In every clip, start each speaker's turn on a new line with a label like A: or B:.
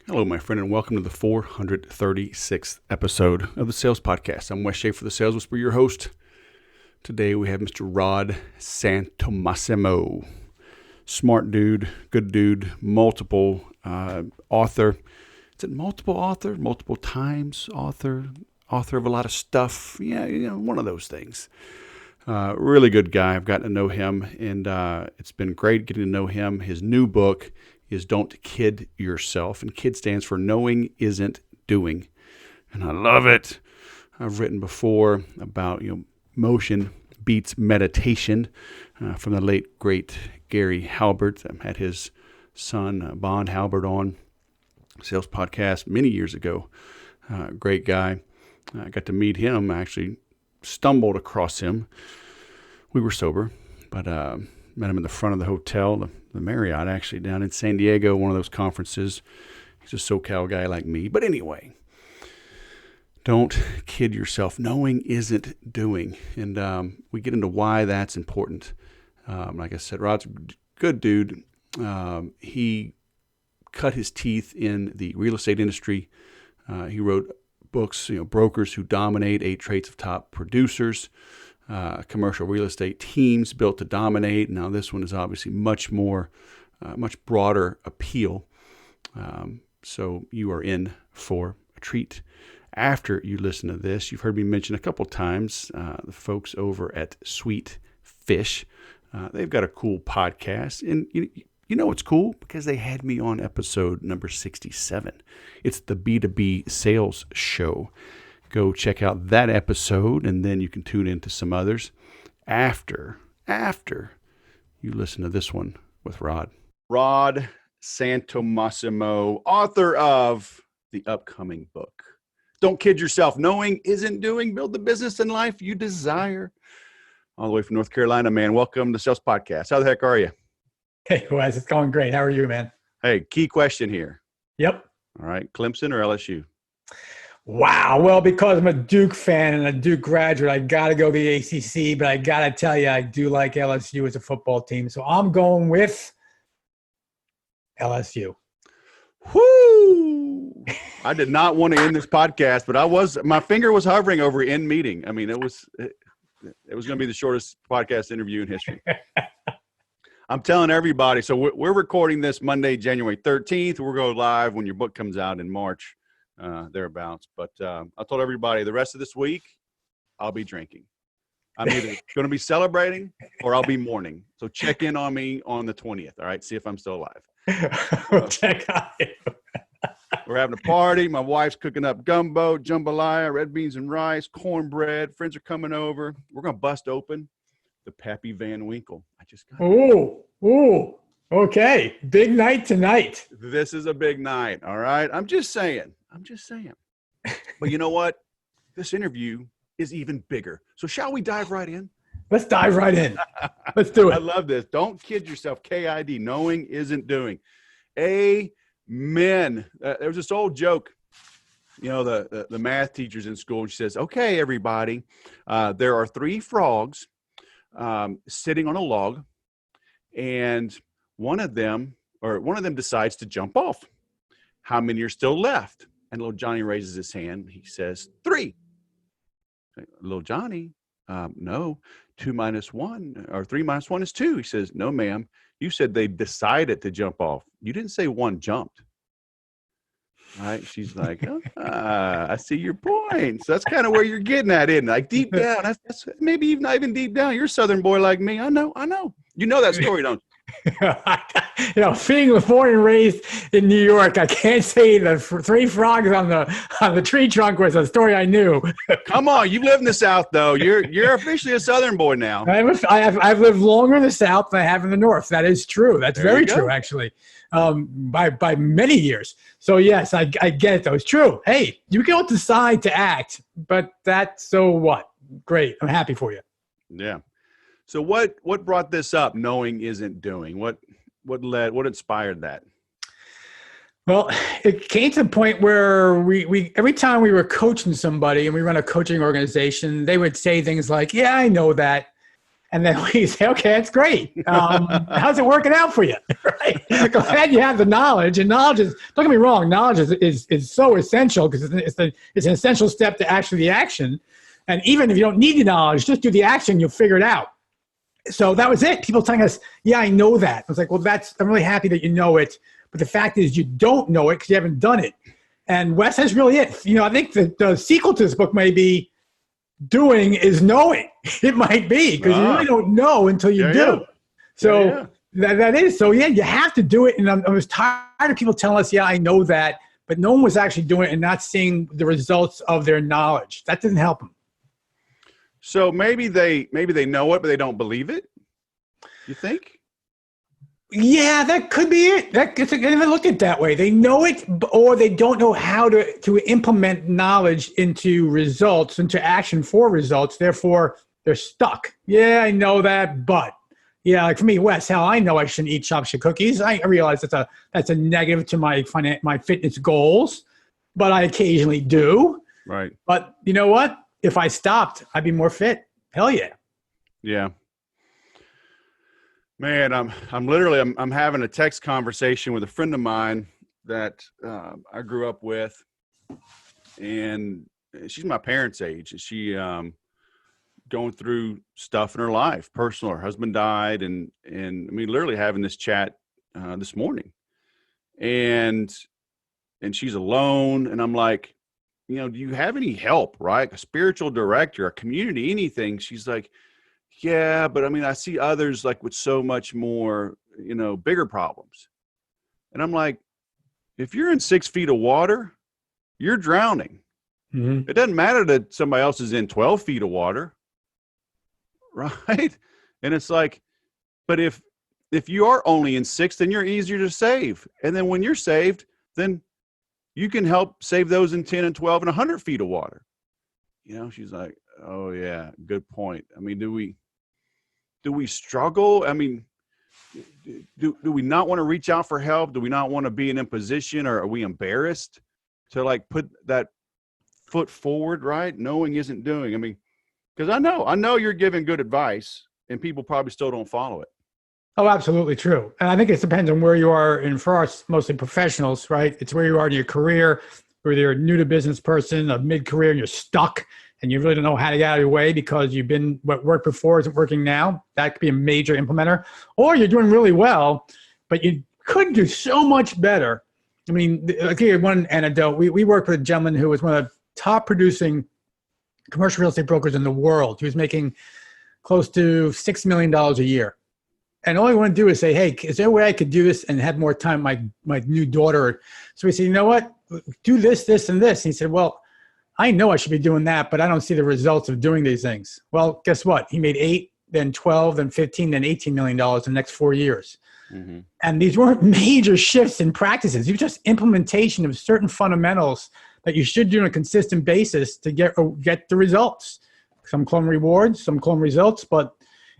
A: Hello, my friend, and welcome to the 436th episode of the Sales Podcast. I'm Wes Schaefer, the Sales Whisperer, your host. Today we have Mr. Rod Santomassimo. Smart dude, good dude, multiple author. Is it multiple author? Multiple times author of a lot of stuff. Yeah, one of those things. Really good guy. I've gotten to know him, and it's been great getting to know him. His new book is Don't Kid Yourself, and KID stands for Knowing Isn't Doing, and I love it. I've written before about motion beats meditation from the late great Gary Halbert. I had his son Bond Halbert on Sales Podcast many years ago. Great guy. I got to meet him. I actually stumbled across him. We were sober, but met him in the front of the hotel, the Marriott, actually, down in San Diego, one of those conferences. He's a SoCal guy like me. But anyway, don't kid yourself. Knowing isn't doing. And we get into why that's important. Like I said, Rod's a good dude. He cut his teeth in the real estate industry. He wrote books, Brokers Who Dominate, 8 Traits of Top Producers. Commercial real estate teams built to dominate. Now this one is obviously much broader appeal. So you are in for a treat. After you listen to this, you've heard me mention a couple times the folks over at Sweet Fish. They've got a cool podcast, and you know it's cool because they had me on episode number 67. It's the B2B Sales Show. Go check out that episode, and then you can tune into some others after you listen to this one with Rod. Rod Santomassimo, author of the upcoming book, Don't Kid Yourself. Knowing Isn't Doing. Build the business and life you desire. All the way from North Carolina, man. Welcome to Sales Podcast. How the heck are you?
B: Hey, Wes, it's going great. How are you, man?
A: Hey, key question here.
B: Yep.
A: All right, Clemson or LSU?
B: Wow. Well, because I'm a Duke fan and a Duke graduate, I got to go the ACC, but I got to tell you, I do like LSU as a football team. So I'm going with LSU.
A: Whoo! I did not want to end this podcast, but my finger was hovering over end meeting. I mean, it was going to be the shortest podcast interview in history. I'm telling everybody. So we're recording this Monday, January 13th. We'll go live when your book comes out in March. Thereabouts. But I told everybody the rest of this week, I'll be drinking. I'm either going to be celebrating or I'll be mourning. So check in on me on the 20th. All right. See if I'm still alive.
B: Check on you.
A: We're having a party. My wife's cooking up gumbo, jambalaya, red beans and rice, cornbread. Friends are coming over. We're going to bust open the Pappy Van Winkle. I just got
B: Ooh. Okay. Big night tonight.
A: This is a big night. All right. I'm just saying. But you know what? This interview is even bigger. So shall we dive right in?
B: Let's dive right in. Let's do it.
A: I love this. Don't kid yourself. K.I.D. Knowing isn't doing. Amen. There was this old joke. The math teacher's in school. And she says, okay, everybody, there are 3 frogs sitting on a log, and one of them decides to jump off. How many are still left? And little Johnny raises his hand. He says, 3. Little Johnny, no, 2 minus 1 or 3 minus 1 is 2. He says, no, ma'am. You said they decided to jump off. You didn't say one jumped. All right. She's like, I see your point. So that's kind of where you're getting at, isn't it? Like deep down, that's maybe not even deep down. You're a Southern boy like me. I know. You know that story, don't you?
B: Being born and raised in New York, I can't say the 3 frogs on the tree trunk was a story I knew.
A: Come on, you live in the South, though. You're officially a Southern boy now.
B: I've lived longer in the South than I have in the North. That is true. That's very true, actually, by many years. So yes, I get it, though. It's true. Hey, you can decide to act, but so what? Great. I'm happy for you.
A: Yeah. So what brought this up? Knowing isn't doing. What inspired that?
B: Well, it came to the point where we every time we were coaching somebody and we run a coaching organization, they would say things like, yeah, I know that. And then we say, okay, that's great. How's it working out for you? Right? Glad you have the knowledge. And knowledge is, don't get me wrong, knowledge is so essential because it's an essential step to actually the action. And even if you don't need the knowledge, just do the action, you'll figure it out. So that was it. People telling us, yeah, I know that. I was like, well, I'm really happy that you know it. But the fact is you don't know it because you haven't done it. And Wes, that's really it. I think the sequel to this book may be doing is knowing. It might be because you really don't know until you do. Yeah. So that is. So, yeah, you have to do it. And I was tired of people telling us, yeah, I know that. But no one was actually doing it and not seeing the results of their knowledge. That didn't help them.
A: So maybe they know it, but they don't believe it. You think?
B: Yeah, that could be it. I didn't even look at it that way. They know it, or they don't know how to implement knowledge into results, into action for results. Therefore, they're stuck. Yeah, I know that, but yeah, like for me, Wes, hell, I know I shouldn't eat chocolate cookies. I realize that's a negative to my fitness goals, but I occasionally do.
A: Right.
B: But you know what? If I stopped, I'd be more fit. Hell yeah.
A: Yeah. Man, I'm literally having a text conversation with a friend of mine that I grew up with, and she's my parents' age. She going through stuff in her life, personal. Her husband died, and I mean, literally having this chat this morning, and she's alone, and I'm like, do you have any help? Right, a spiritual director, a community, anything? She's like, yeah, but I mean, I see others like with so much more, bigger problems. And I'm like, if you're in 6 feet of water, you're drowning. Mm-hmm. It doesn't matter that somebody else is in 12 feet of water. Right. And it's like, but if you are only in 6, then you're easier to save. And then when you're saved, then you can help save those in 10 and 12 and 100 feet of water. She's like, oh yeah, good point. I mean, do we struggle? I mean, do we not want to reach out for help? Do we not want to be in a position, or are we embarrassed to like put that foot forward, right? Knowing isn't doing. I mean, because I know you're giving good advice and people probably still don't follow it.
B: Oh, absolutely true. And I think it depends on where you are. And for us, mostly professionals, right? It's where you are in your career, whether you're a new to business person, a mid-career, and you're stuck and you really don't know how to get out of your way because you've been, what worked before isn't working now. That could be a major implementer. Or you're doing really well, but you could do so much better. I mean, I'll give you one anecdote. We worked with a gentleman who was one of the top producing commercial real estate brokers in the world. He was making close to $6 million a year. And all I want to do is say, hey, is there a way I could do this and have more time with my new daughter? So we said, you know what? Do this, this, and this. And he said, well, I know I should be doing that, but I don't see the results of doing these things. Well, guess what? He made 8, then 12, then 15, then $18 million in the next 4 years. Mm-hmm. And these weren't major shifts in practices. It was just implementation of certain fundamentals that you should do on a consistent basis to get the results. Some call them rewards, some call them results, but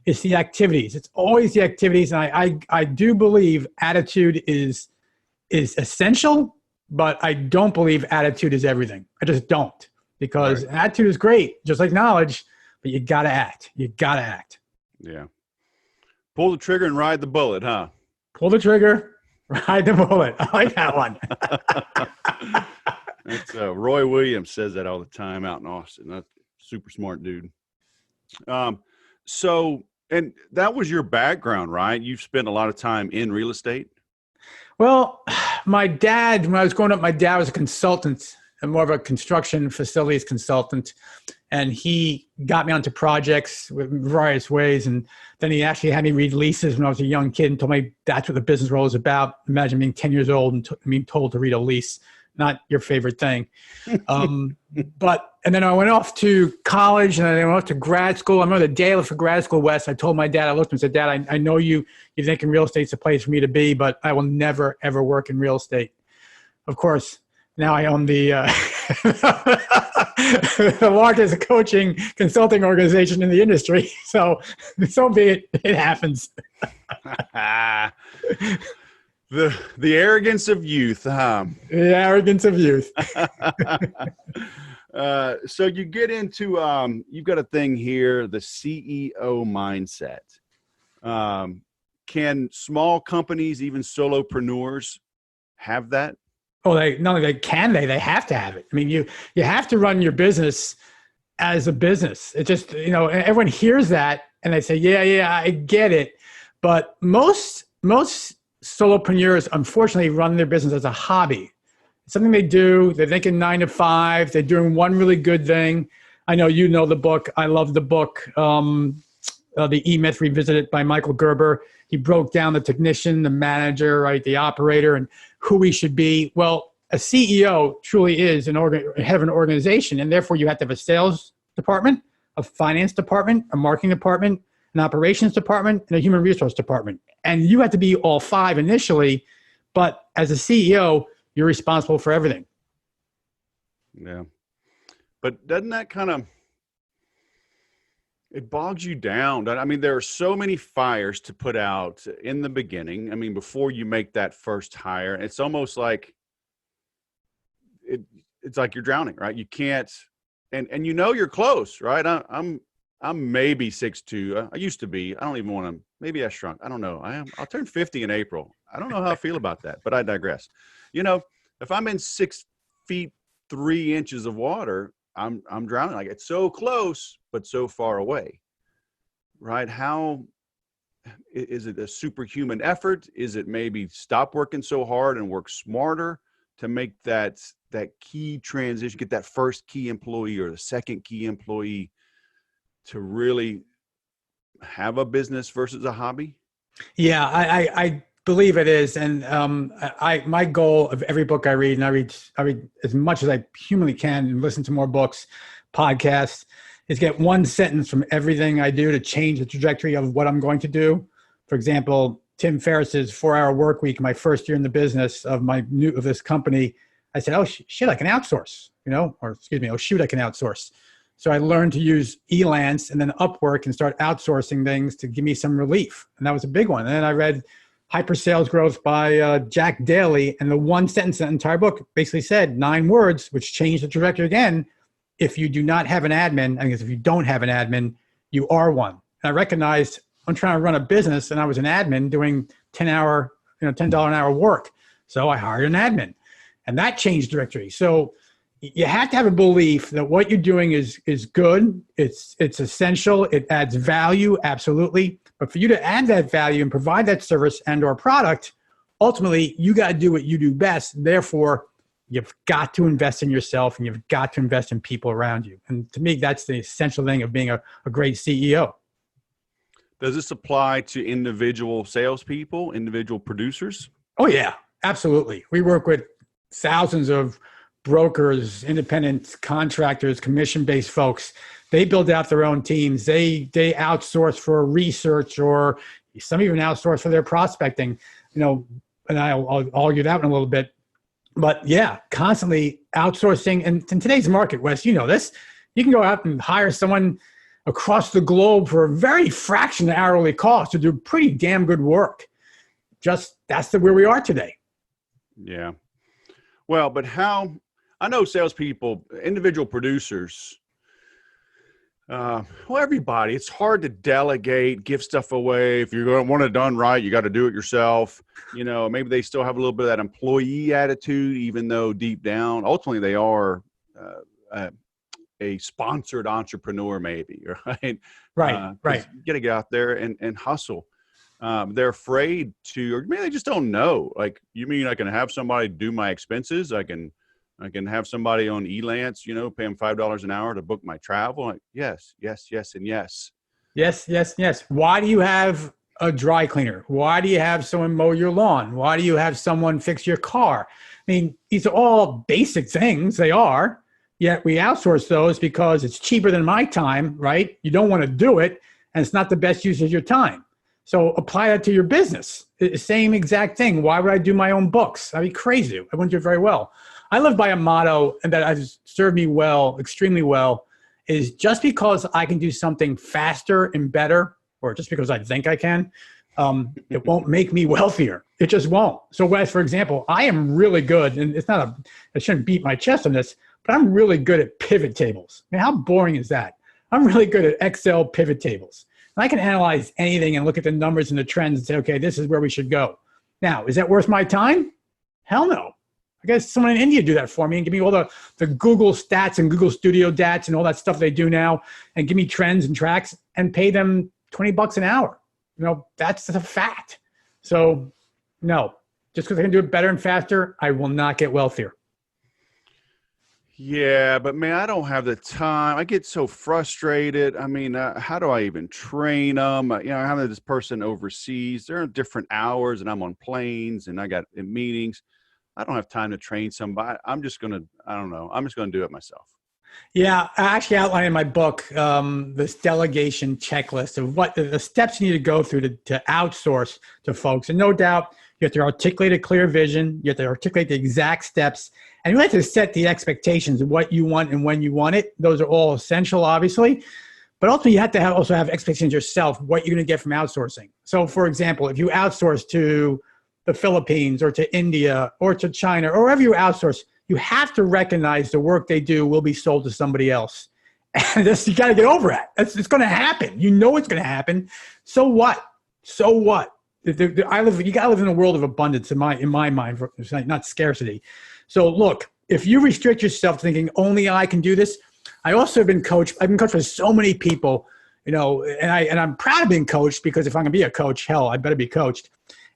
B: it's the activities. It's always the activities. And I do believe attitude is essential, but I don't believe attitude is everything. I just don't, because attitude is great, just like knowledge, but you got to act. You got to act.
A: Yeah. Pull the trigger and ride the bullet, huh?
B: Pull the trigger, ride the bullet. I like that one.
A: That's Roy Williams says that all the time out in Austin. That's a super smart dude. So, and that was your background, right? You've spent a lot of time in real estate.
B: Well, my dad, when I was growing up, my dad was a consultant and more of a construction facilities consultant. And he got me onto projects with various ways. And then he actually had me read leases when I was a young kid and told me that's what the business role is about. Imagine being 10 years old and being told to read a lease. Not your favorite thing. And then I went off to college and I went off to grad school. I remember the day I left for grad school, Wes, I told my dad, I looked at him and said, Dad, I know you think in real estate's a place for me to be, but I will never, ever work in real estate. Of course, now I own the the largest coaching consulting organization in the industry. So be it. It happens. The
A: arrogance of youth, huh?
B: The arrogance of youth.
A: So you get into, you've got a thing here, the CEO mindset. Can small companies, even solopreneurs, have that?
B: Oh, they not only they have to have it. I mean, you have to run your business as a business. It just, everyone hears that and they say, yeah, I get it. But most solopreneurs, unfortunately, run their business as a hobby. It's something they do. They're thinking 9 to 5. They're doing one really good thing. I know you know the book. I love the book, The E-Myth Revisited by Michael Gerber. He broke down the technician, the manager, right, the operator, and who we should be. Well, a CEO truly is head of an organization, and therefore you have to have a sales department, a finance department, a marketing department, an operations department, and a human resource department. And you have to be all 5 initially, but as a CEO, you're responsible for everything.
A: Yeah. But doesn't that kind of, it bogs you down? I mean, there are so many fires to put out in the beginning. I mean, before you make that first hire, it's almost like it's like you're drowning, right? You can't, and you're close, right? I'm maybe 6'2". I used to be. I don't even want to. Maybe I shrunk. I don't know. I'll turn 50 in April. I don't know how I feel about that, but I digress. If I'm in 6 feet 3 inches of water, I'm drowning. Like, it's so close, but so far away, right? How is it a superhuman effort? Is it maybe stop working so hard and work smarter to make that key transition, get that first key employee or the second key employee to really have a business versus a hobby?
B: Yeah, I believe it is. And my goal of every book I read, and I read as much as I humanly can and listen to more books, podcasts, is get one sentence from everything I do to change the trajectory of what I'm going to do. For example, Tim Ferriss's 4-Hour Work Week, my first year in the business of this company, I said, oh shit, I can outsource, oh shoot, I can outsource. So I learned to use Elance and then Upwork and start outsourcing things to give me some relief. And that was a big one. And then I read Hyper Sales Growth by Jack Daly. And the one sentence in the entire book basically said 9 words, which changed the trajectory again. If you do not have an admin, I guess if you don't have an admin, you are one. And I recognized I'm trying to run a business and I was an admin doing $10 an hour work. So I hired an admin and that changed directory. So you have to have a belief that what you're doing is good. It's essential. It adds value. Absolutely. But for you to add that value and provide that service and or product, ultimately you got to do what you do best. Therefore, you've got to invest in yourself and you've got to invest in people around you. And to me, that's the essential thing of being a great CEO.
A: Does this apply to individual salespeople, individual producers?
B: Oh yeah, absolutely. We work with thousands of brokers, independent contractors, commission-based folks. They build out their own teams. They outsource for research, or some even outsource for their prospecting. And I'll argue that one a little bit. But yeah, constantly outsourcing. And in today's market, Wes, you know this, you can go out and hire someone across the globe for a very fraction of hourly cost to do pretty damn good work. Just that's where we are today.
A: Yeah. Well, but how, I know salespeople, individual producers, everybody, it's hard to delegate, give stuff away. If you're going to want it done right, you got to do it yourself. Maybe they still have a little bit of that employee attitude, even though deep down, ultimately they are a sponsored entrepreneur, maybe, right?
B: Right.
A: You got to get out there and hustle. They're afraid to, or maybe they just don't know. Like, you mean I can have somebody do my expenses? I can have somebody on Elance, pay them $5 an hour to book my travel. Like, yes, and yes.
B: Yes. Why do you have a dry cleaner? Why do you have someone mow your lawn? Why do you have someone fix your car? I mean, these are all basic things. They are. Yet we outsource those because it's cheaper than my time, right? You don't want to do it, and it's not the best use of your time. So apply that to your business. The same exact thing. Why would I do my own books? I'd be crazy. I wouldn't do it very well. I live by a motto that has served me well, extremely well, is just because I can do something faster and better, or just because I think I can, it won't make me wealthier. It just won't. So Wes, for example, I am really good, and I shouldn't beat my chest on this, but I'm really good at pivot tables. I mean, how boring is that? I'm really good at Excel pivot tables. And I can analyze anything and look at the numbers and the trends and say, okay, this is where we should go. Now, is that worth my time? Hell no. I guess someone in India do that for me and give me all the Google stats and Google Studio Dats and all that stuff they do now and give me trends and tracks and pay them $20 an hour. That's a fact. So no, just because I can do it better and faster, I will not get wealthier.
A: Yeah, but man, I don't have the time. I get so frustrated. I mean, how do I even train them? I have this person overseas. They're in different hours and I'm on planes and I got meetings. I don't have time to train somebody. I'm just going to do it myself. Yeah,
B: I actually outlined in my book this delegation checklist of what the steps you need to go through to outsource to folks. And no doubt, you have to articulate a clear vision. You have to articulate the exact steps. And you have to set the expectations of what you want and when you want it. Those are all essential, obviously. But ultimately, you have to also have expectations yourself, what you're going to get from outsourcing. So, for example, if you outsource to the Philippines or to India or to China or wherever you outsource, you have to recognize the work they do will be sold to somebody else. And you got to get over it. It's going to happen. You know it's going to happen. So what? So what? You got to live in a world of abundance in my mind, not scarcity. So look, if you restrict yourself thinking only I can do this, I also have been coached. I've been coached by so many people, and I'm proud of being coached because if I'm going to be a coach, hell, I better be coached.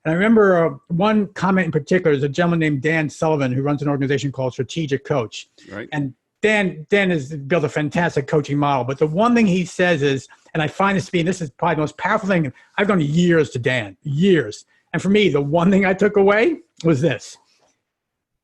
B: And I remember one comment in particular is a gentleman named Dan Sullivan who runs an organization called Strategic Coach.
A: Right.
B: And Dan has built a fantastic coaching model. But the one thing he says is, and I find this to be, and this is probably the most powerful thing, I've gone years to Dan, years. And for me, the one thing I took away was this.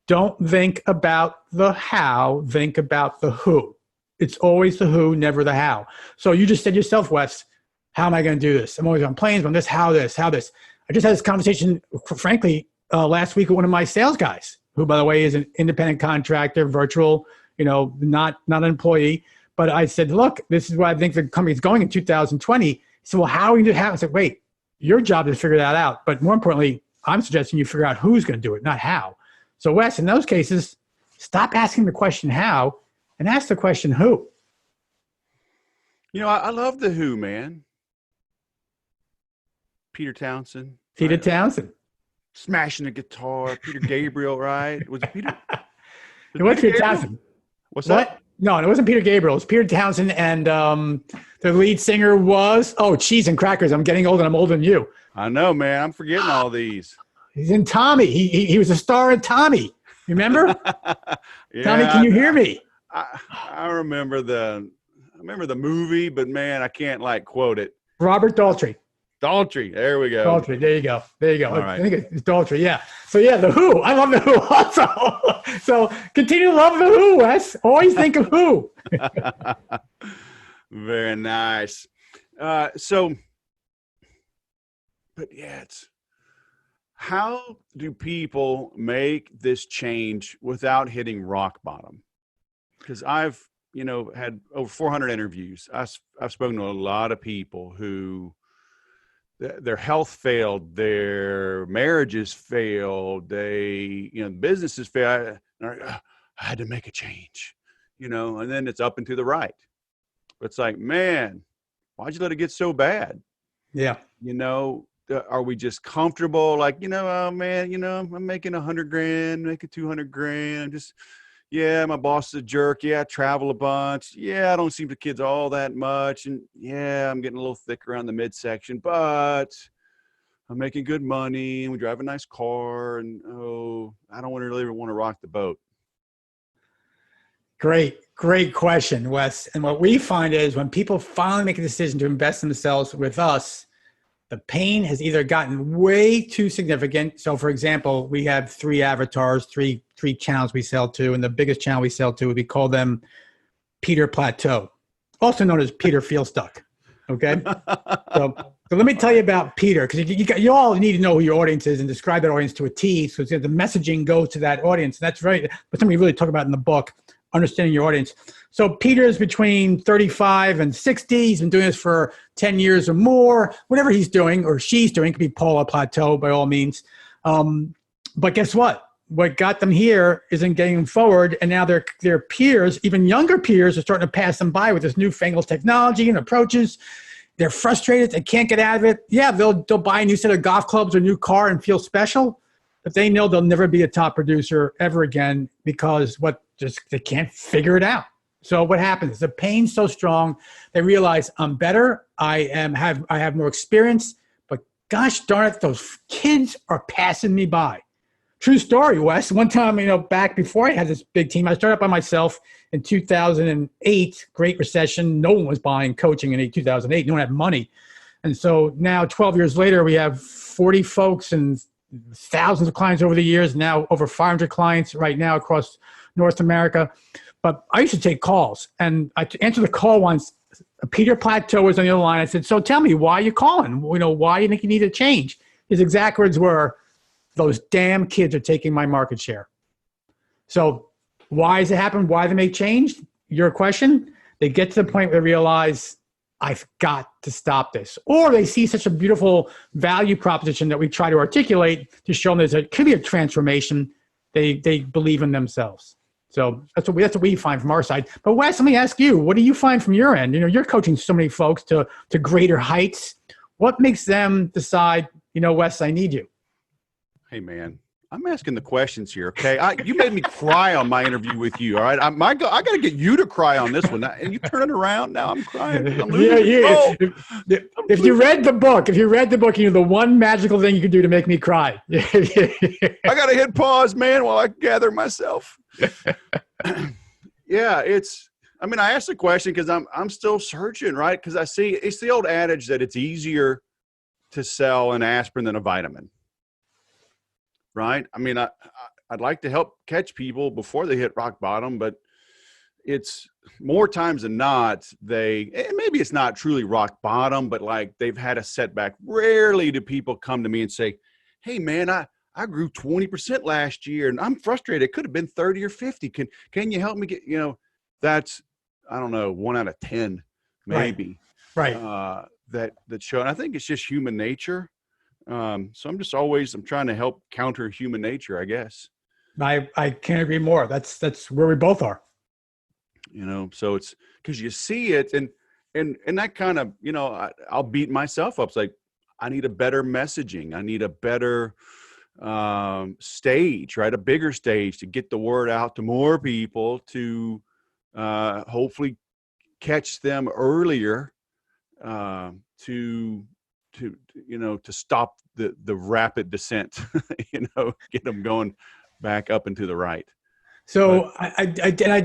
B: Don't think about the how, think about the who. It's always the who, never the how. So you just said yourself, Wes, how am I going to do this? I'm always on planes, but I'm this, how this. I just had this conversation, frankly, last week with one of my sales guys, who, by the way, is an independent contractor, virtual, not an employee. But I said, look, this is where I think the company's going in 2020. He said, well, how are we going to have it? I said, wait, your job is to figure that out. But more importantly, I'm suggesting you figure out who's going to do it, not how. So, Wes, in those cases, stop asking the question how and ask the question who.
A: I love the who, man. Peter Townsend.
B: Peter Townsend.
A: Smashing the guitar. Peter Gabriel, right? Was it Peter?
B: It was Peter Townsend.
A: What's that?
B: No, it wasn't Peter Gabriel. It was Peter Townsend, and the lead singer was, cheese and crackers. I'm getting old, and I'm older than you.
A: I know, man. I'm forgetting all these.
B: He's in Tommy. He was a star in Tommy. Remember?
A: Yeah,
B: Tommy, can you hear me?
A: I remember the movie, but man, I can't quote it.
B: Robert Daltrey.
A: Daltrey. There we go.
B: Daltrey. There you go.
A: All right.
B: I think it's Daltrey. Yeah. So yeah, the Who. I love the Who also. So continue to love the Who, Wes. Always think of who.
A: Very nice. How do people make this change without hitting rock bottom? Because I've, had over 400 interviews. I've spoken to a lot of people who their health failed, their marriages failed, businesses failed. I had to make a change, and then it's up and to the right. It's like, man, why'd you let it get so bad?
B: Yeah.
A: Are we just comfortable? Oh man, I'm making $100,000, making $200,000. I'm just, my boss is a jerk. Yeah, I travel a bunch. Yeah, I don't see the kids all that much. And yeah, I'm getting a little thick around the midsection, but I'm making good money and we drive a nice car. And I don't really want to rock the boat.
B: Great question, Wes. And what we find is when people finally make a decision to invest in themselves with us, the pain has either gotten way too significant. So, for example, we have 3 avatars, three channels we sell to, and the biggest channel we sell to, we call them Peter Plateau, also known as Peter Feelstuck. Okay, so let me tell you about Peter, because you all need to know who your audience is and describe that audience to a T, so the messaging goes to that audience. And that's something we really talk about in the book. Understanding your audience. So Peter is between 35 and 60. He's been doing this for 10 years or more. Whatever he's doing or she's doing, could be Paula Plateau by all means. But guess what? what got them here isn't getting them forward. And now their peers, even younger peers, are starting to pass them by with this newfangled technology and approaches. They're frustrated. They can't get out of it. Yeah, they'll buy a new set of golf clubs or a new car and feel special, but they know they'll never be a top producer ever again because they can't figure it out. So what happens? The pain's so strong, they realize I'm better. I have more experience, but gosh darn it, those kids are passing me by. True story, Wes. One time, back before I had this big team, I started by myself in 2008, Great Recession. No one was buying coaching in 2008. No one had money. And so now 12 years later, we have 40 folks and thousands of clients over the years, now over 500 clients right now across North America. But I used to take calls, and I answered the call once. Peter Plateau was on the other line. I said, so tell me, why are you calling? Why do you think you need a change? His exact words were, those damn kids are taking my market share. So why does it happen? Why they make change? Your question. They get to the point where they realize, I've got to stop this. Or they see such a beautiful value proposition that we try to articulate to show them there could be a transformation. They believe in themselves. So that's what we find from our side. But Wes, let me ask you, what do you find from your end? You're coaching so many folks to greater heights. What makes them decide, Wes, I need you?
A: Hey, man, I'm asking the questions here, okay? You made me cry on my interview with you, all right? I got to get you to cry on this one. And you turn it around, now I'm crying.
B: Yeah. If you read the book, the one magical thing you could do to make me cry.
A: I got to hit pause, man, while I gather myself. Yeah, I asked the question because I'm still searching, right? Because I see it's the old adage that it's easier to sell an aspirin than a vitamin. Right. I'd like to help catch people before they hit rock bottom, but it's more times than not, maybe it's not truly rock bottom, but like they've had a setback. Rarely do people come to me and say, hey man, I grew 20% last year and I'm frustrated. It could have been 30 or 50. Can you help me get, that's, I don't know, 1 out of 10, maybe.
B: Right.
A: That show. And I think it's just human nature. So I'm trying to help counter human nature, I guess.
B: I can't agree more. That's where we both are.
A: So it's because you see it and that kind of, I'll beat myself up. It's like, I need a better messaging. I need a better stage, right? A bigger stage to get the word out to more people to hopefully catch them earlier to stop the rapid descent, get them going back up and to the right.
B: So I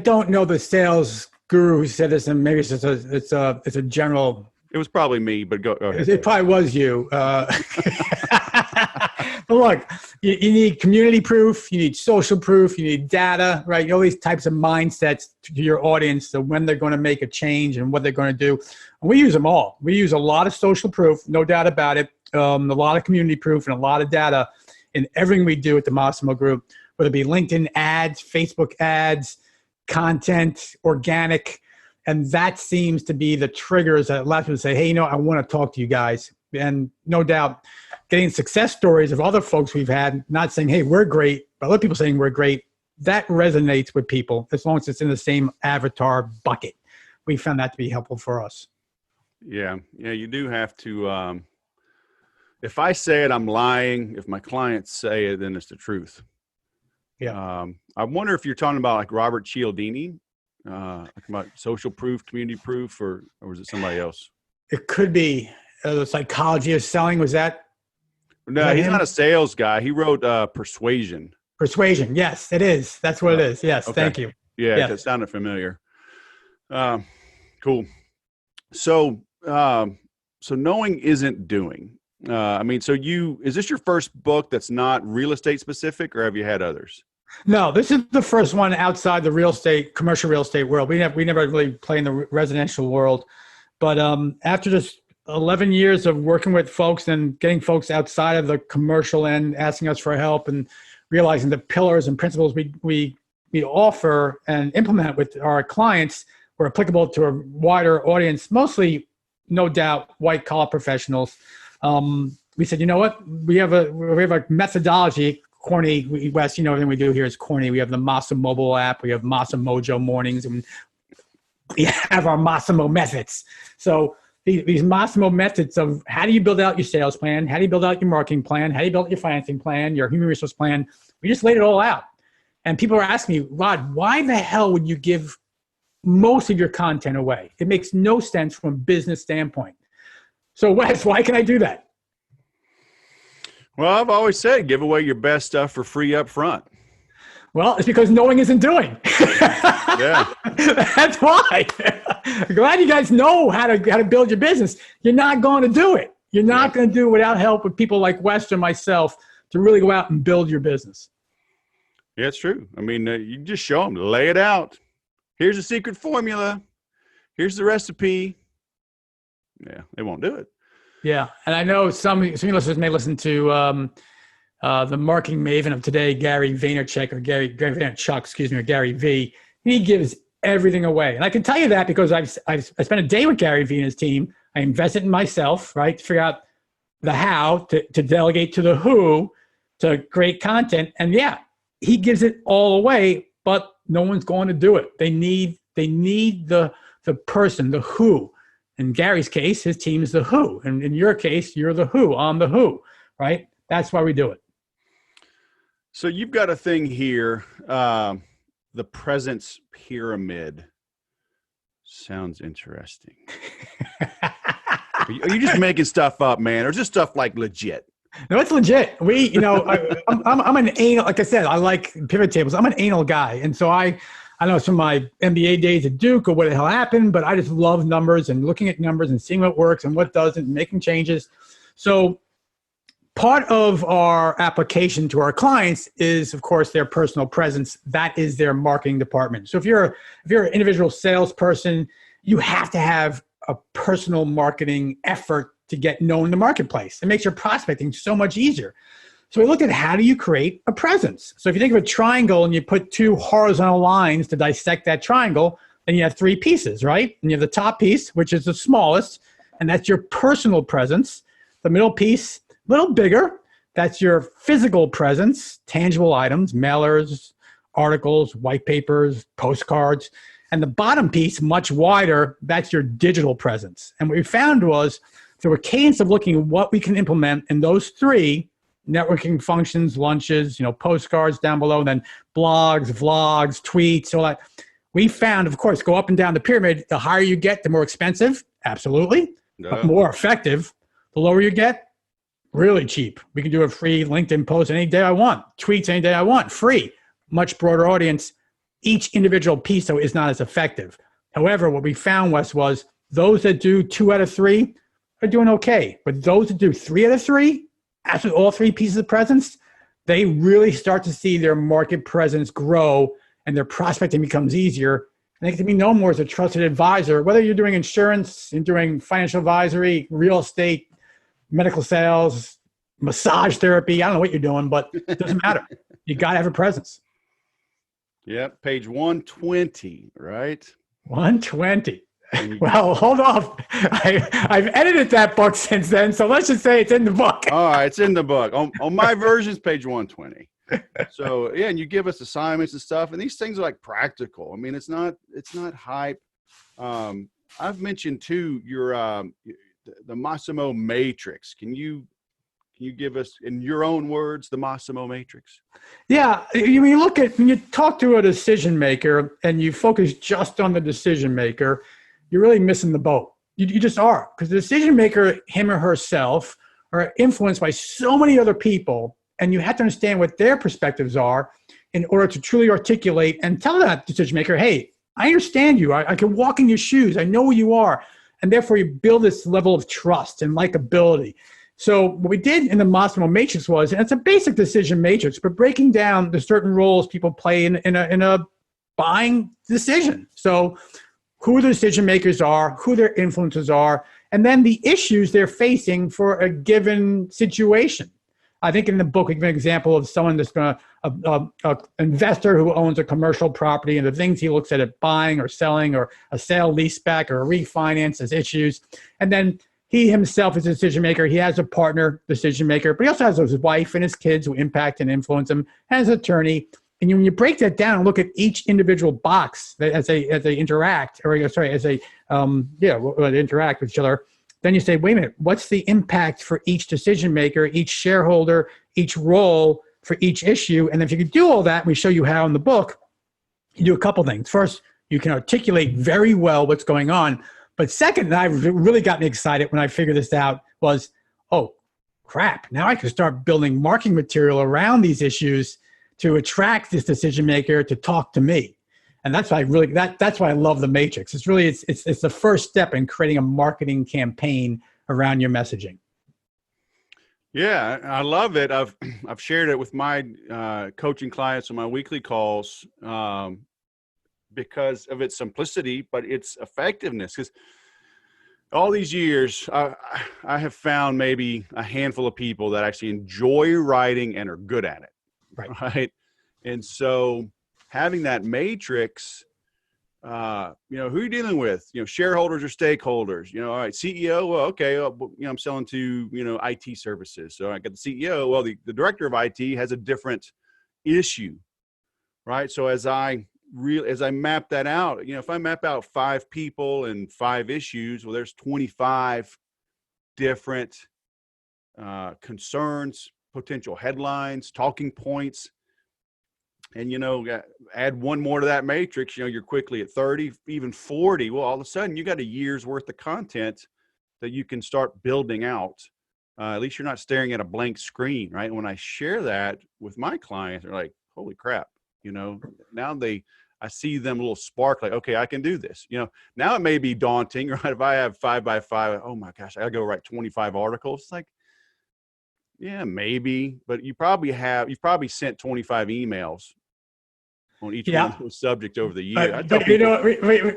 B: don't know the sales guru who said this, and maybe it's a general.
A: It was probably me, but go ahead.
B: It probably was you. But look, you need community proof, you need social proof, you need data, right? All these types of mindsets to your audience, so when they're going to make a change and what they're going to do. And we use them all. We use a lot of social proof, no doubt about it, a lot of community proof, and a lot of data in everything we do at the Massimo Group, whether it be LinkedIn ads, Facebook ads, content, organic. And that seems to be the triggers that allow people to say, hey, I want to talk to you guys. And no doubt, getting success stories of other folks we've had, not saying, hey, we're great, but other people saying we're great, that resonates with people as long as it's in the same avatar bucket. We found that to be helpful for us.
A: Yeah, you do have to, if I say it, I'm lying. If my clients say it, then it's the truth.
B: Yeah.
A: I wonder if you're talking about like Robert Cialdini, like about social proof, community proof, or was it somebody else?
B: It could be the psychology of selling. Was that?
A: No, he's not a sales guy. He wrote Persuasion.
B: Persuasion. Yes, it is. That's what it is. Yes. Okay. Thank you.
A: Yeah, yes. That sounded familiar. Cool. So knowing isn't doing. Is this your first book that's not real estate specific, or have you had others?
B: No, this is the first one outside the commercial real estate world. We never really play in the residential world, but after just 11 years of working with folks and getting folks outside of the commercial end, asking us for help and realizing the pillars and principles we offer and implement with our clients were applicable to a wider audience, mostly, no doubt, white collar professionals. We said, you know what? We have a methodology corny. Wes, everything we do here is corny. We have the Massimo mobile app. We have Massimo Mojo mornings, and we have our Massimo methods. So these Massimo methods of how do you build out your sales plan? How do you build out your marketing plan? How do you build out your financing plan, your human resource plan? We just laid it all out. And people are asking me, Rod, why the hell would you give most of your content away? It makes no sense from a business standpoint. So Wes, why can I do that?
A: Well, I've always said, give away your best stuff for free up front.
B: Well, it's because knowing isn't doing.
A: Yeah.
B: That's why. Glad you guys know how to build your business. You're not going to do it. You're not going to do it without help with people like Wes or myself to really go out and build your business.
A: Yeah, it's true. I mean, you just show them, lay it out. Here's the secret formula. Here's the recipe. Yeah, they won't do it.
B: Yeah, and I know some listeners may listen to the marketing maven of today, Gary Vaynerchuk, or Gary Vaynerchuk, or Gary V. He gives everything away. And I can tell you that because I spent a day with Gary V and his team. I invested in myself, right, to figure out the how, to delegate to the who, to create content. And yeah, he gives it all away, but no one's going to do it. They need the person, the who. In Gary's case, his team is the who. And in your case, you're the who. I'm the who, right? That's why we do it.
A: So you've got a thing here, the presence pyramid. Sounds interesting. Are you just making stuff up, man, or just stuff like legit?
B: No, it's legit. I'm an anal. Like I said, I like pivot tables. I'm an anal guy, and so I know it's from my MBA days at Duke or what the hell happened, but I just love numbers and looking at numbers and seeing what works and what doesn't, and making changes. So part of our application to our clients is, of course, their personal presence. That is their marketing department. So if you're an individual salesperson, you have to have a personal marketing effort to get known in the marketplace. It makes your prospecting so much easier. So we looked at how do you create a presence. So if you think of a triangle and you put two horizontal lines to dissect that triangle, then you have three pieces, right? And you have the top piece, which is the smallest, and that's your personal presence. The middle piece, a little bigger, that's your physical presence, tangible items, mailers, articles, white papers, postcards. And the bottom piece, much wider, that's your digital presence. And what we found was through a cadence of looking at what we can implement in those three networking functions, lunches, postcards down below, then blogs, vlogs, tweets, all that. We found, of course, go up and down the pyramid. The higher you get, the more expensive. Absolutely. But more effective. The lower you get, really cheap. We can do a free LinkedIn post any day I want. Tweets any day I want. Free. Much broader audience. Each individual piece, though, is not as effective. However, what we found, Wes, was those that do 2 out of 3 are doing okay. But those that do 3 out of 3, actually all 3 pieces of presence, they really start to see their market presence grow and their prospecting becomes easier. And they can be known more as a trusted advisor, whether you're doing insurance, you're doing financial advisory, real estate, medical sales, massage therapy. I don't know what you're doing, but it doesn't matter. You got to have a presence.
A: Yep. Page 120, right?
B: 120. Well, hold off. I've edited that book since then, so let's just say it's in the book.
A: All right, it's in the book. On my version, it's page 120. So yeah, and you give us assignments and stuff, and these things are like practical. I mean, it's not hype. I've mentioned too your the Massimo matrix. Can you give us in your own words the Massimo matrix? Yeah,
B: when you talk to a decision maker and you focus just on the decision maker, you're really missing the boat. You just are, because the decision maker, him or herself, are influenced by so many other people, and you have to understand what their perspectives are in order to truly articulate and tell that decision maker, hey, I understand you. I can walk in your shoes. I know who you are. And therefore, you build this level of trust and likability. So what we did in the Massimo matrix was, and it's a basic decision matrix, but breaking down the certain roles people play in a buying decision. So who the decision makers are, who their influencers are, and then the issues they're facing for a given situation. I think in the book, we give an example of someone that's going to, an investor who owns a commercial property, and the things he looks at buying or selling, or a sale leaseback or a refinance as issues. And then he himself is a decision maker. He has a partner decision maker, but he also has his wife and his kids who impact and influence him, has an attorney. And when you break that down and look at each individual box that as they interact, interact with each other, then you say, wait a minute, what's the impact for each decision maker, each shareholder, each role for each issue? And if you can do all that, we show you how in the book, you do a couple things. First, you can articulate very well what's going on. But second, that really got me excited when I figured this out was, oh, crap, now I can start building marketing material around these issues to attract this decision maker to talk to me. And that's why that's why I love the matrix. It's really, it's the first step in creating a marketing campaign around your messaging.
A: Yeah, I love it. I've shared it with my coaching clients on my weekly calls because of its simplicity, but its effectiveness. Because all these years, I have found maybe a handful of people that actually enjoy writing and are good at it. Right. And so having that matrix, who are you dealing with? Shareholders or stakeholders? All right, CEO. Well, okay. I'm selling to, IT services. So I got the CEO. Well, the director of IT has a different issue, right? So as I map that out, if I map out 5 people and 5 issues, well, there's 25 different concerns, potential headlines, talking points, and add one more to that matrix, you're quickly at 30, even 40. Well, all of a sudden you got a year's worth of content that you can start building out. At least you're not staring at a blank screen, right? And when I share that with my clients, they're like, holy crap, now I see them a little spark, like, okay, I can do this. Now it may be daunting, right? If I have 5 by 5, oh my gosh, I gotta go write 25 articles. It's like, yeah, maybe, but you've probably sent 25 emails on each one of those subjects over the year.
B: But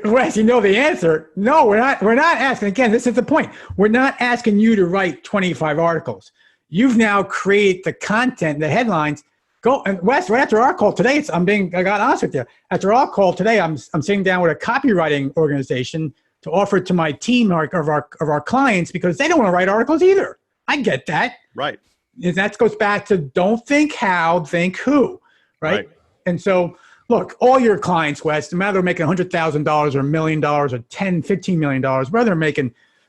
B: Wes, the answer. No, we're not asking. Again, this is the point. We're not asking you to write 25 articles. You've now created the content, the headlines. Go and Wes, right after our call today, I got honest with you. After our call today, I'm sitting down with a copywriting organization to offer it to my team of our clients because they don't want to write articles either. I get that.
A: Right.
B: And that goes back to don't think how, think who, right? And so, look, all your clients, Wes, no matter they're making $100,000 or $1 million or $10, $15 million, whether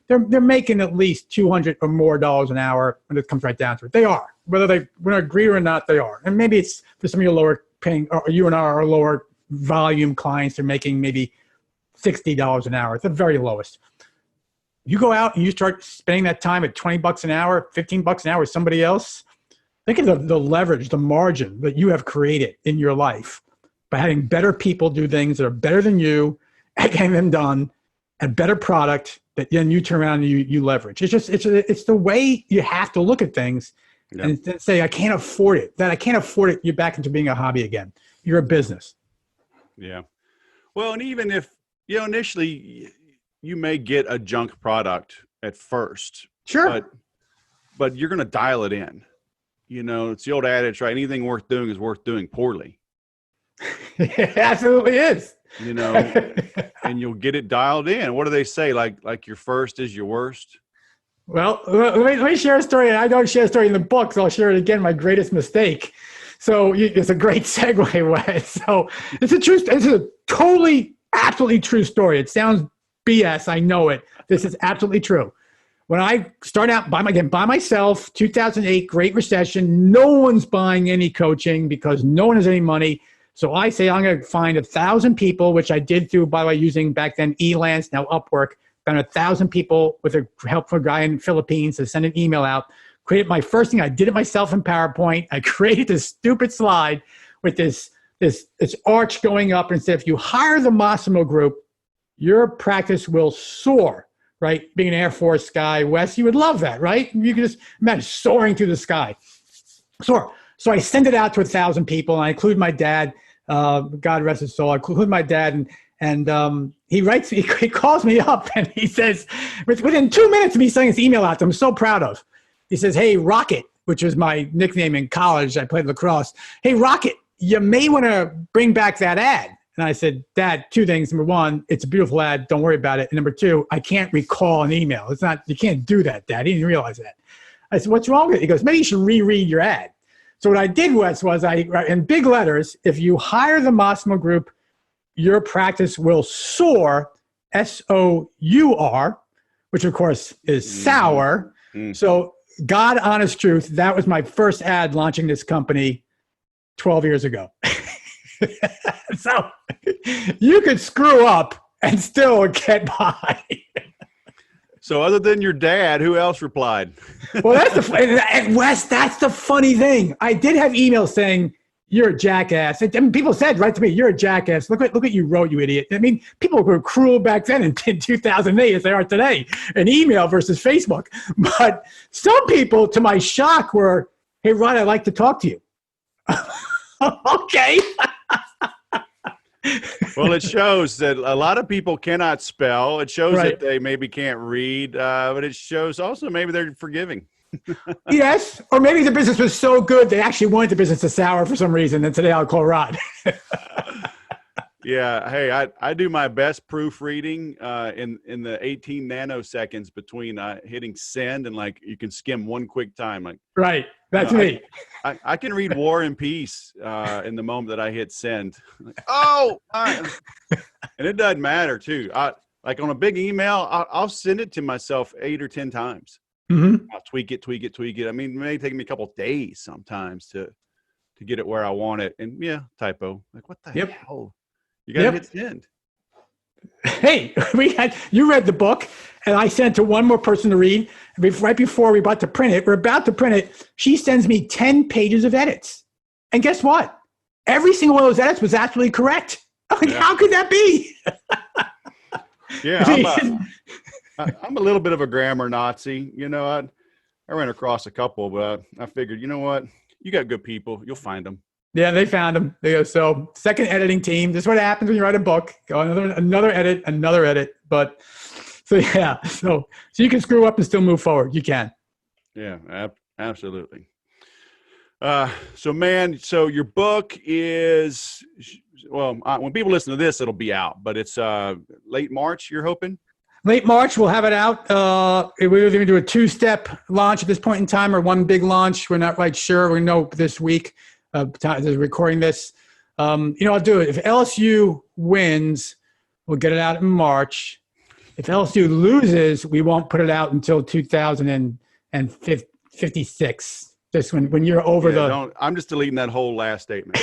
B: they're making at least $200 or more an hour when it comes right down to it. They are. Whether they agree or not, they are. And maybe it's for some of your lower paying, or you and our lower volume clients, they're making maybe $60 an hour. It's the very lowest. You go out and you start spending that time at $20 an hour, $15 an hour with somebody else. Think of the leverage, the margin that you have created in your life by having better people do things that are better than you at getting them done, and better product that then you turn around and you leverage. It's the way you have to look at things and say, I can't afford it. That I can't afford it. You're back into being a hobby again. You're a business.
A: Yeah. Well, and even if, initially you may get a junk product at first.
B: Sure.
A: But you're going to dial it in. It's the old adage, right? Anything worth doing is worth doing poorly.
B: It absolutely is.
A: And you'll get it dialed in. What do they say? Like your first is your worst? Well,
B: let me share a story. I don't share a story in the book, so I'll share it again, my greatest mistake. So it's a great segue, Wes. So it's a totally, absolutely true story. It sounds BS. I know it. This is absolutely true. When I start out by myself, 2008, Great Recession, no one's buying any coaching because no one has any money. So I say I'm going to find 1,000 people, which I did through, by the way, using back then Elance, now Upwork. Found 1,000 people with a help from a guy in the Philippines to send an email out. Created my first thing. I did it myself in PowerPoint. I created this stupid slide with this arch going up and said, if you hire the Massimo Group, your practice will soar, right? Being an Air Force guy, Wes, you would love that, right? You can just imagine soaring through the sky. Soar. So I send it out to 1,000 people, and I include my dad, God rest his soul. I include my dad, and he calls me up, and he says, within 2 minutes of me sending this email out to him, I'm so proud of. He says, hey, Rocket, which was my nickname in college. I played lacrosse. Hey, Rocket, you may want to bring back that ad. And I said, Dad, two things. Number one, it's a beautiful ad. Don't worry about it. And number two, I can't recall an email. It's not, you can't do that, Dad. He didn't realize that. I said, what's wrong with it? He goes, maybe you should reread your ad. So what I did was I, in big letters, if you hire the Massimo Group, your practice will soar, SOUR, which of course is sour. Mm-hmm. So God, honest truth, that was my first ad launching this company 12 years ago. So you could screw up and still get by.
A: So other than your dad, who else replied?
B: Well, and Wes, that's the funny thing. I did have emails saying, you're a jackass. And people said right to me, you're a jackass. Look what you wrote, you idiot. I mean, people were cruel back then in 2008 as they are today, an email versus Facebook. But some people, to my shock, were, hey, Rod, I'd like to talk to you. Okay.
A: Well, it shows that a lot of people cannot spell. It shows that they maybe can't read, but it shows also maybe they're forgiving.
B: Yes, or maybe the business was so good they actually wanted the business to sour for some reason, and today I'll call Rod.
A: Yeah, hey, I do my best proofreading in the 18 nanoseconds between hitting send and like you can skim one quick time. Like
B: right, that's me.
A: I can read War and Peace in the moment that I hit send. Like, oh, all right. And it doesn't matter too. Like on a big email, I'll send it to myself 8 or 10 times. Mm-hmm. I'll tweak it. I mean, it may take me a couple of days sometimes to get it where I want it. And yeah, typo. Like what the hell? You got to hit send.
B: Hey, you read the book, and I sent it to one more person to read. Right before we're about to print it, she sends me 10 pages of edits. And guess what? Every single one of those edits was absolutely correct. Like, how could that be?
A: Yeah, I'm a little bit of a grammar Nazi. You know, I ran across a couple, but I figured, you know what? You got good people. You'll find them.
B: Yeah, they found them. They go, so second editing team. This is what happens when you write a book. Go another edit. But so yeah, so you can screw up and still move forward. You can.
A: Yeah, absolutely. So your book is, well, when people listen to this, it'll be out, but it's late March, you're hoping?
B: Late March, we'll have it out. We're either going to do a two-step launch at this point in time or one big launch. We're not quite sure. We know this week. Recording this, I'll do it. If LSU wins, we'll get it out in March. If LSU loses, we won't put it out until 2056. Just when you're over
A: I'm just deleting that whole last statement.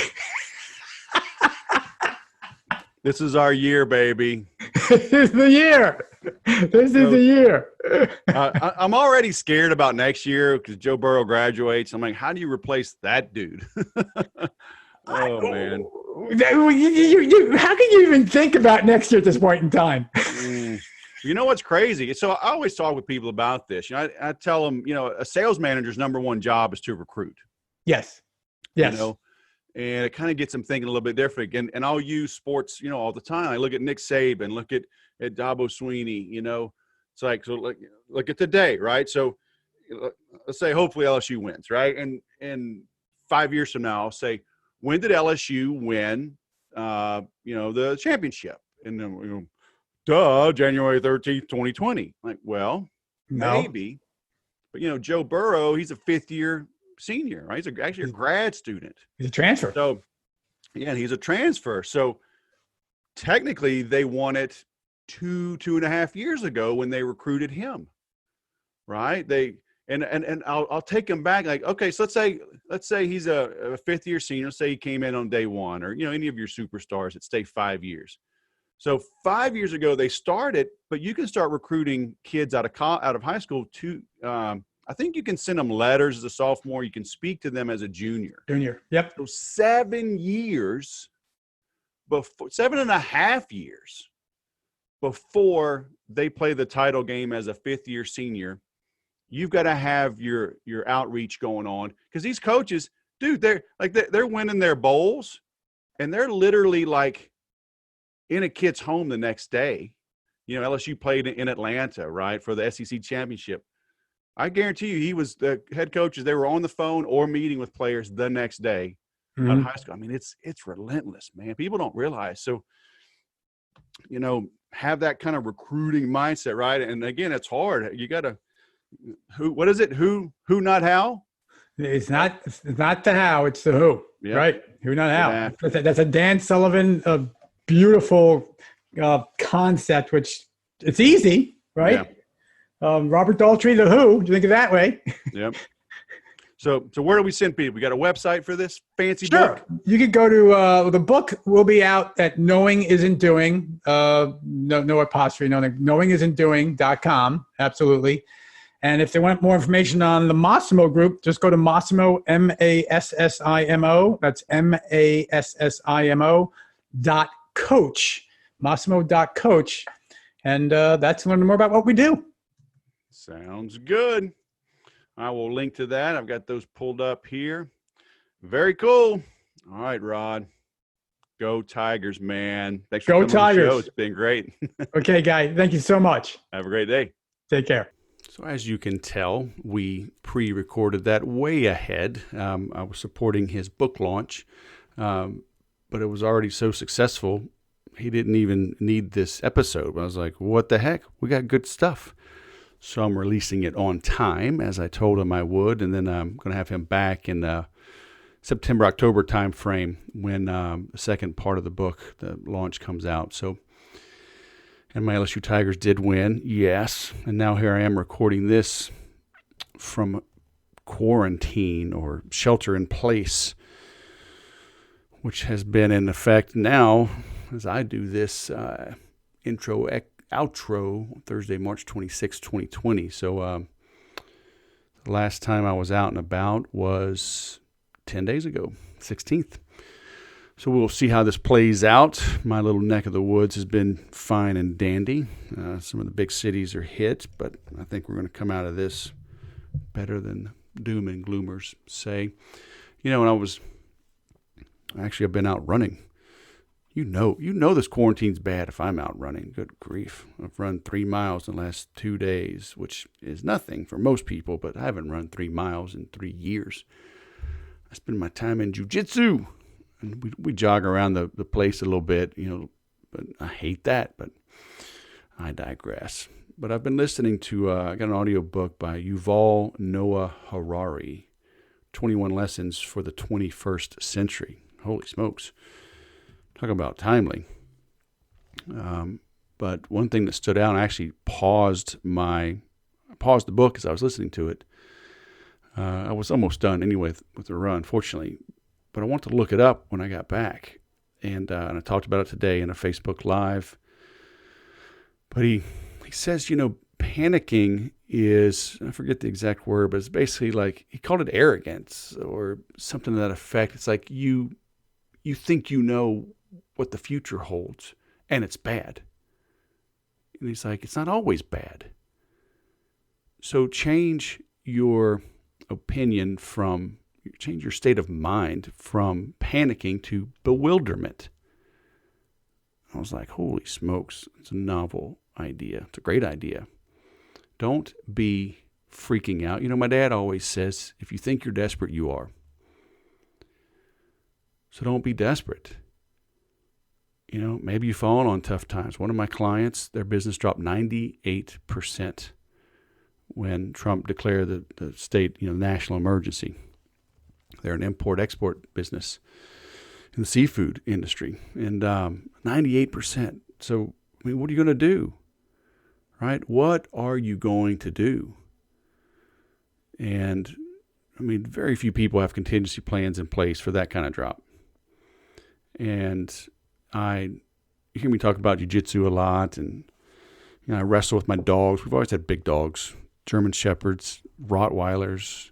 A: This is our year, baby.
B: This is the year. This is the year.
A: I'm already scared about next year because Joe Burrow graduates. I'm like, how do you replace that dude? Oh, man.
B: How can you even think about next year at this point in time?
A: You know what's crazy? So I always talk with people about this. I tell them, a sales manager's number one job is to recruit.
B: Yes.
A: And it kind of gets them thinking a little bit different. And I'll use sports, all the time. I look at Nick Saban, look at Dabo Sweeney, It's like, so look at today, right? So let's say hopefully LSU wins, right? And 5 years from now, I'll say, when did LSU win, the championship? And then, January 13th, 2020. Like, well,
B: no.
A: Maybe. But, Joe Burrow, he's a fifth-year senior, right? He's actually a grad student.
B: He's a transfer.
A: So, yeah, he's a transfer. So, technically, they won it 2.5 years ago when they recruited him, right? And I'll take him back. Like, okay, so let's say he's a fifth-year senior. Let's say he came in on day one, or any of your superstars that stay 5 years. So 5 years ago they started, but you can start recruiting kids out of high school to. I think you can send them letters as a sophomore. You can speak to them as a junior.
B: Yep.
A: So 7 years, 7.5 years before they play the title game as a fifth-year senior, you've got to have your outreach going on, because these coaches, dude, they're winning their bowls, and they're literally like in a kid's home the next day. LSU played in Atlanta, right, for the SEC championship. I guarantee you, he was the head coaches. They were on the phone or meeting with players the next day. out of high school. I mean, it's relentless, man. People don't realize. So, have that kind of recruiting mindset, right? And again, it's hard. You got to, what is it? Who, not how?
B: It's not the how, it's the who, right? Who, not how. That's a Dan Sullivan, beautiful concept, which it's easy, right? Yeah. Robert Daltrey, the who, do you think of that way?
A: Yep. So where do we send people? We got a website for this fancy book?
B: You could go to, the book will be out at Knowing Isn't Doing, no apostrophe, knowingisn'tdoing.com. Absolutely. And if they want more information on the Massimo group, just go to Massimo, Massimo. That's Massimo.coach, Massimo.coach. And that's to learn more about what we do.
A: Sounds good. I will link to that. I've got those pulled up here. Very cool. All right, Rod. Go Tigers, man. Thanks for coming on the show. It's been great.
B: Okay, Guy. Thank you so much.
A: Have a great day.
B: Take care.
A: So as you can tell, we pre-recorded that way ahead. I was supporting his book launch, but it was already so successful, he didn't even need this episode. But I was like, what the heck? We got good stuff. So I'm releasing it on time, as I told him I would, and then I'm going to have him back in the September, October time frame when the second part of the book, the launch, comes out. So, and my LSU Tigers did win, yes, and now here I am recording this from quarantine or shelter in place, which has been in effect now as I do this outro Thursday, March 26, 2020. So the last time I was out and about was 10 days ago, 16th. So we'll see how this plays out. My little neck of the woods has been fine and dandy. Some of the big cities are hit, but I think we're going to come out of this better than doom and gloomers say. When I've been out running. You know this quarantine's bad if I'm out running. Good grief. I've run 3 miles in the last 2 days, which is nothing for most people, but I haven't run 3 miles in 3 years. I spend my time in jiu-jitsu, and we jog around the place a little bit, but I hate that, but I digress. But I've been listening to, I got an audio book by Yuval Noah Harari, 21 Lessons for the 21st Century. Holy smokes. Talk about timely. But one thing that stood out, I actually paused the book as I was listening to it. I was almost done anyway with the run, fortunately. But I wanted to look it up when I got back. And I talked about it today in a Facebook Live. But he says, panicking is, I forget the exact word, but it's basically like, he called it arrogance or something to that effect. It's like you think you know what the future holds, and it's bad. And he's like, it's not always bad. So change your opinion change your state of mind from panicking to bewilderment. I was like, holy smokes, it's a novel idea. It's a great idea. Don't be freaking out. My dad always says, if you think you're desperate, you are. So don't be desperate. Maybe you've fallen on tough times. One of my clients, their business dropped 98% when Trump declared the state, national emergency. They're an import-export business in the seafood industry, and 98%. So, what are you going to do, right? What are you going to do? And, very few people have contingency plans in place for that kind of drop. And you hear me talk about jiu-jitsu a lot, and I wrestle with my dogs. We've always had big dogs, German Shepherds, Rottweilers.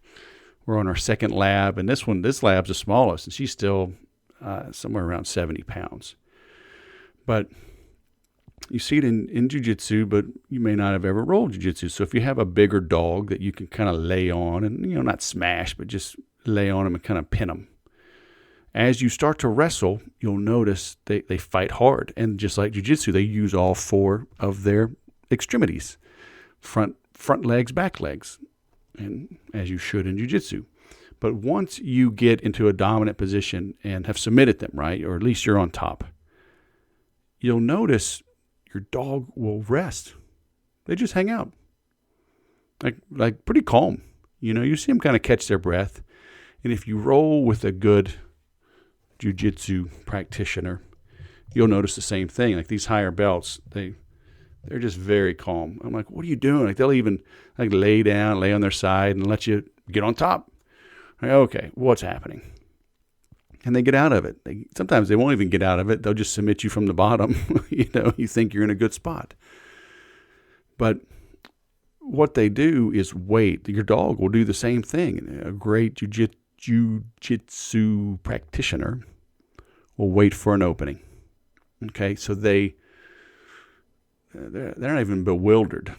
A: We're on our second lab, and this lab's the smallest, and she's still somewhere around 70 pounds. But you see it in jiu-jitsu, but you may not have ever rolled jiu-jitsu. So if you have a bigger dog that you can kind of lay on and, not smash, but just lay on them and kind of pin them. As you start to wrestle, you'll notice they fight hard. And just like jiu-jitsu, they use all 4 of their extremities, front legs, back legs, and as you should in jiu-jitsu. But once you get into a dominant position and have submitted them, right, or at least you're on top, you'll notice your dog will rest. They just hang out. Like pretty calm. You see them kind of catch their breath. And if you roll with a good jiu-jitsu practitioner, you'll notice the same thing. Like these higher belts, they're just very calm. I'm like, what are you doing? Like they'll even lay down, lay on their side and let you get on top. Like, okay, what's happening? And they get out of it. Sometimes they won't even get out of it. They'll just submit you from the bottom. You think you're in a good spot. But what they do is wait. Your dog will do the same thing. A great jiu-jitsu practitioner will wait for an opening. Okay, so they're not even bewildered.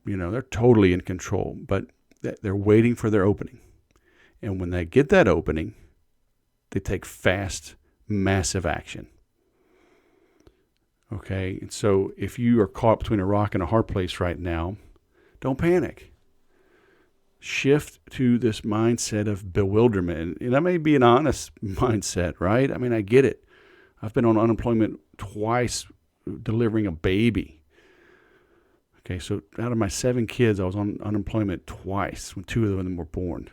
A: They're totally in control, but they're waiting for their opening. And when they get that opening, they take fast, massive action. Okay, and so if you are caught between a rock and a hard place right now, don't panic. Shift to this mindset of bewilderment. And that may be an honest mindset, right? I mean, I get it. I've been on unemployment twice delivering a baby. Okay, so out of my 7 kids, I was on unemployment twice when 2 of them were born.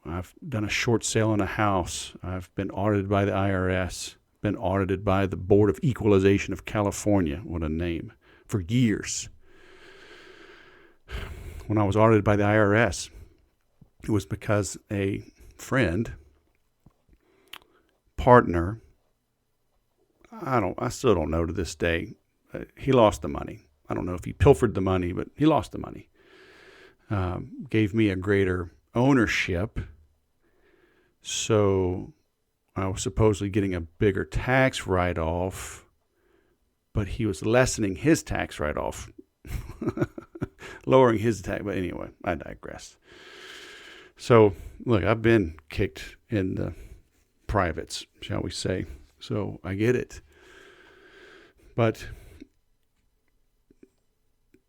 A: I've done a short sale on a house. I've been audited by the IRS, been audited by the Board of Equalization of California, what a name, for years. When I was audited by the IRS, it was because a friend, partner, I still don't know to this day, he lost the money. I don't know if he pilfered the money, but he lost the money. Gave me a greater ownership. So I was supposedly getting a bigger tax write-off, but he was lessening his tax write-off, lowering his tax. But anyway, I digress. So look, I've been kicked in the privates, shall we say. So I get it. But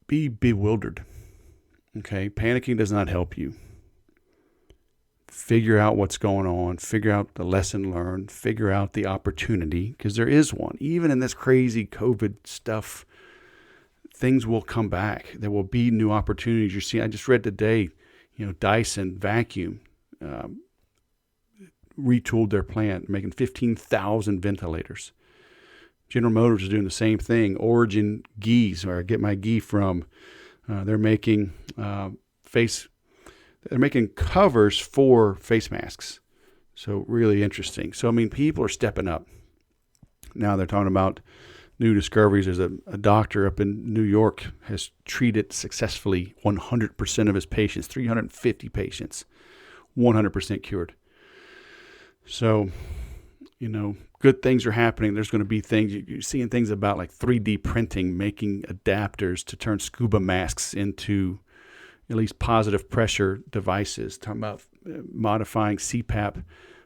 A: be bewildered. Okay, panicking does not help you. Figure out what's going on, figure out the lesson learned, figure out the opportunity, because there is one. Even in this crazy COVID stuff, things will come back. There will be new opportunities. You see, I just read today, Dyson vacuum retooled their plant, making 15,000 ventilators. General Motors is doing the same thing. Origin Geese, where I get my ghee from, they're making They're making covers for face masks. So really interesting. So, people are stepping up. Now they're talking about new discoveries. There's a doctor up in New York has treated successfully 100% of his patients, 350 patients, 100% cured. So, good things are happening. There's going to be things, you're seeing things about like 3D printing, making adapters to turn scuba masks into at least positive pressure devices, talking about modifying CPAP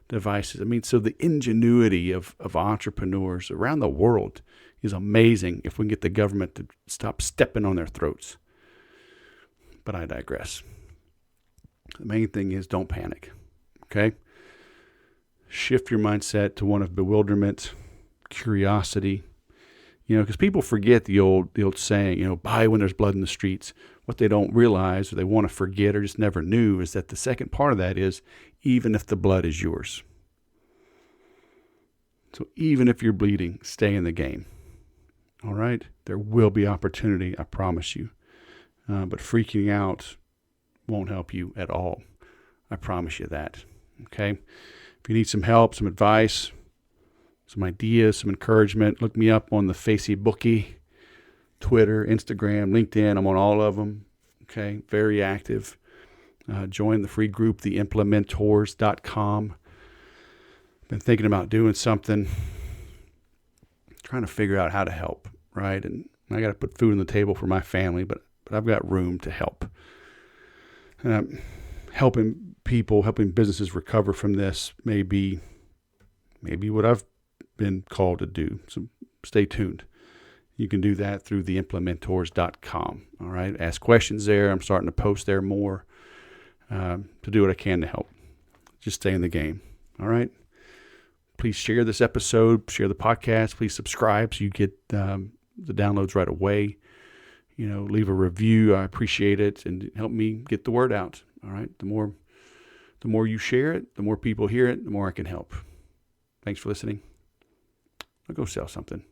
A: devices. So the ingenuity of entrepreneurs around the world is amazing if we can get the government to stop stepping on their throats. But I digress. The main thing is don't panic, okay? Shift your mindset to one of bewilderment, curiosity, because people forget the old saying, buy when there's blood in the streets. What they don't realize, or they want to forget, or just never knew, is that the second part of that is even if the blood is yours. So even if you're bleeding, stay in the game. All right? There will be opportunity, I promise you. But freaking out won't help you at all. I promise you that. Okay? If you need some help, some advice, some ideas, some encouragement, look me up on the Facebookie, Twitter, Instagram, LinkedIn. I'm on all of them. Okay, very active. Join the free group, theimplementors.com. Been thinking about doing something, trying to figure out how to help, right? And I got to put food on the table for my family, but I've got room to help. And I'm helping people, helping businesses recover from this may be what I've been called to do. So stay tuned. You can do that through theimplementors.com. All right. Ask questions there. I'm starting to post there more. to do what I can to help. Just stay in the game. All right. Please share this episode, share the podcast. Please subscribe so you get the downloads right away. Leave a review. I appreciate it, and help me get the word out. All right. The more you share it, the more people hear it, the more I can help. Thanks for listening. I'll go sell something.